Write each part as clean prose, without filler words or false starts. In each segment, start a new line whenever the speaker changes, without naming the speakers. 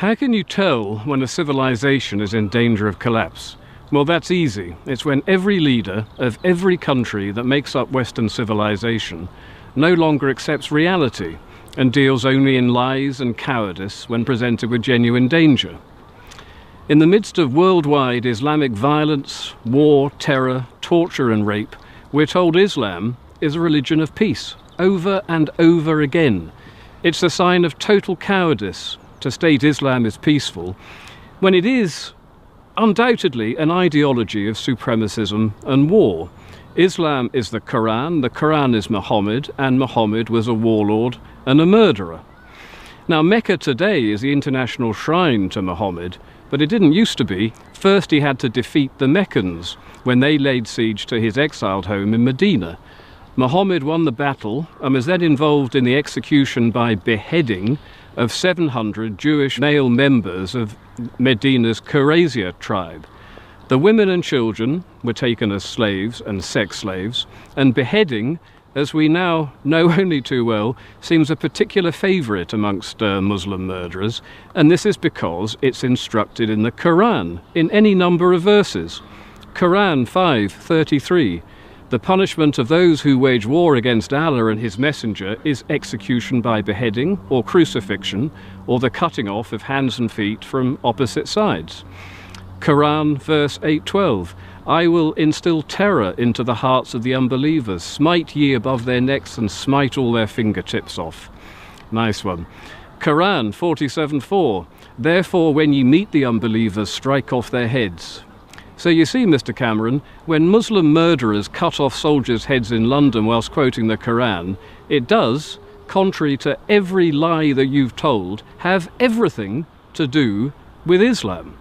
How can you tell when a civilization is in danger of collapse? Well, that's easy. It's when every leader of every country that makes up Western civilization no longer accepts reality and deals only in lies and cowardice when presented with genuine danger. In the midst of worldwide Islamic violence, war, terror, torture and rape, we're told Islam is a religion of peace, over and over again. It's a sign of total cowardice to state Islam is peaceful, when it is undoubtedly an ideology of supremacism and war. Islam is the Quran is Muhammad, and Muhammad was a warlord and a murderer. Now, Mecca today is the international shrine to Muhammad, but it didn't used to be. First he had to defeat the Meccans when they laid siege to his exiled home in Medina. Muhammad won the battle and was then involved in the execution by beheading of 700 Jewish male members of Medina's Qurayza tribe. The women and children were taken as slaves and sex slaves, and beheading, as we now know only too well, seems a particular favourite amongst Muslim murderers, and this is because it's instructed in the Quran in any number of verses. Quran 5:33. The punishment of those who wage war against Allah and his messenger is execution by beheading or crucifixion, or the cutting off of hands and feet from opposite sides. Quran verse 8:12. I will instill terror into the hearts of the unbelievers. Smite ye above their necks and smite all their fingertips off. Nice one. Quran 47:4. Therefore when ye meet the unbelievers, strike off their heads. So you see, Mr. Cameron, when Muslim murderers cut off soldiers' heads in London whilst quoting the Quran, it does, contrary to every lie that you've told, have everything to do with Islam.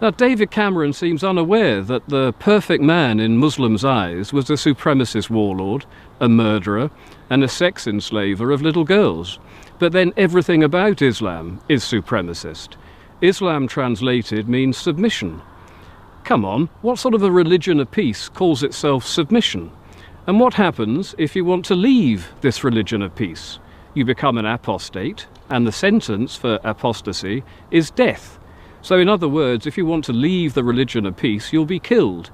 Now, David Cameron seems unaware that the perfect man in Muslims' eyes was a supremacist warlord, a murderer, and a sex enslaver of little girls. But then everything about Islam is supremacist. Islam translated means submission. Come on, what sort of a religion of peace calls itself submission? And what happens if you want to leave this religion of peace? You become an apostate, and the sentence for apostasy is death. So in other words, if you want to leave the religion of peace, you'll be killed.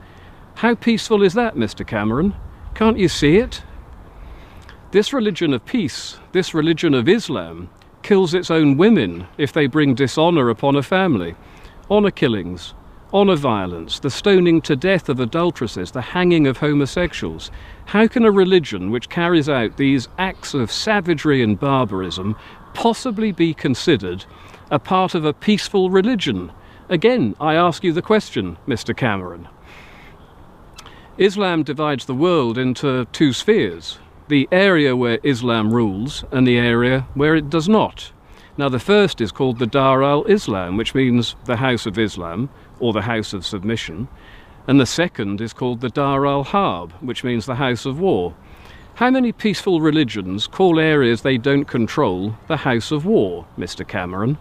How peaceful is that, Mr. Cameron? Can't you see it? This religion of peace, this religion of Islam, kills its own women if they bring dishonour upon a family. Honour killings, honour violence, the stoning to death of adulteresses, the hanging of homosexuals. How can a religion which carries out these acts of savagery and barbarism possibly be considered a part of a peaceful religion? Again, I ask you the question, Mr. Cameron. Islam divides the world into two spheres: the area where Islam rules and the area where it does not. Now, the first is called the Dar al-Islam, which means the House of Islam, or the House of Submission, and the second is called the Dar al-Harb, which means the House of War. How many peaceful religions call areas they don't control the House of War, Mr. Cameron?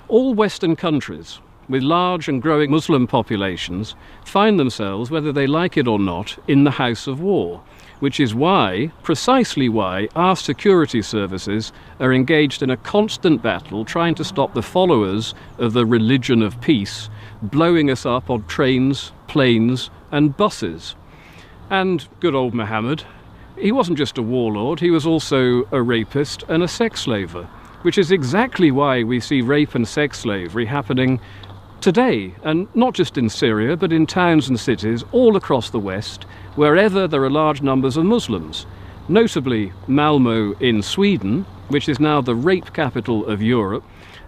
All Western countries with large and growing Muslim populations find themselves, whether they like it or not, in the House of War, which is why, precisely why, our security services are engaged in a constant battle trying to stop the followers of the religion of peace blowing us up on trains, planes and buses. And good old Muhammad, he wasn't just a warlord, he was also a rapist and a sex slaver, which is exactly why we see rape and sex slavery happening today, and not just in Syria, but in towns and cities all across the West, wherever there are large numbers of Muslims. Notably Malmö in Sweden, which is now the rape capital of Europe,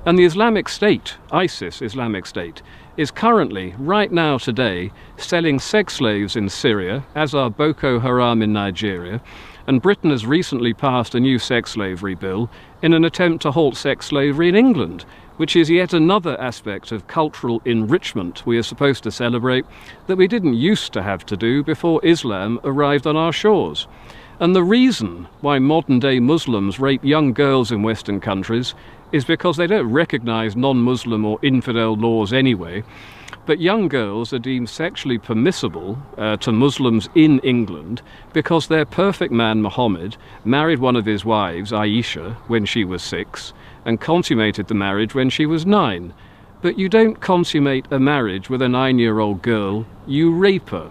and the Islamic State, ISIS, Islamic State, is currently, right now today, selling sex slaves in Syria, as are Boko Haram in Nigeria, and Britain has recently passed a new sex slavery bill in an attempt to halt sex slavery in England, which is yet another aspect of cultural enrichment we are supposed to celebrate that we didn't used to have to do before Islam arrived on our shores. And the reason why modern-day Muslims rape young girls in Western countries is because they don't recognise non-Muslim or infidel laws anyway. But young girls are deemed sexually permissible to Muslims in England because their perfect man, Muhammad, married one of his wives, Aisha, when she was 6, and consummated the marriage when she was 9. But you don't consummate a marriage with a 9-year-old girl, you rape her.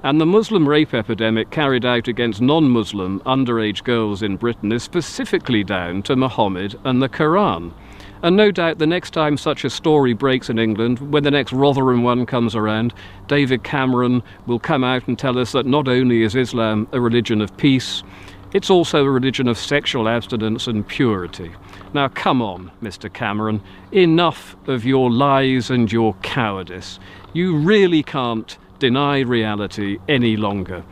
And the Muslim rape epidemic carried out against non-Muslim underage girls in Britain is specifically down to Muhammad and the Quran. And no doubt the next time such a story breaks in England, when the next Rotherham one comes around, David Cameron will come out and tell us that not only is Islam a religion of peace, it's also a religion of sexual abstinence and purity. Now come on, Mr. Cameron, enough of your lies and your cowardice. You really can't deny reality any longer.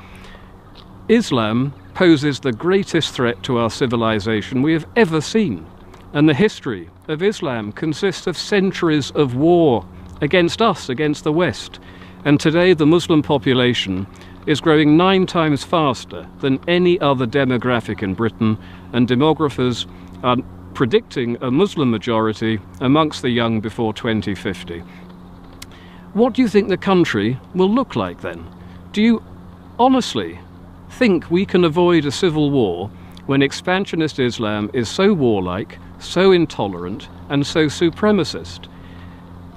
Islam poses the greatest threat to our civilization we have ever seen. And the history of Islam consists of centuries of war against us, against the West. And today the Muslim population is growing 9 times faster than any other demographic in Britain, and demographers are predicting a Muslim majority amongst the young before 2050. What do you think the country will look like then? Do you honestly think we can avoid a civil war when expansionist Islam is so warlike, so intolerant, and so supremacist?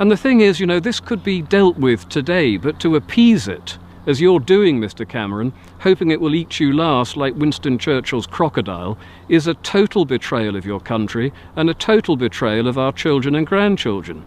And the thing is, this could be dealt with today, but to appease it, as you're doing, Mr. Cameron, hoping it will eat you last like Winston Churchill's crocodile, is a total betrayal of your country and a total betrayal of our children and grandchildren.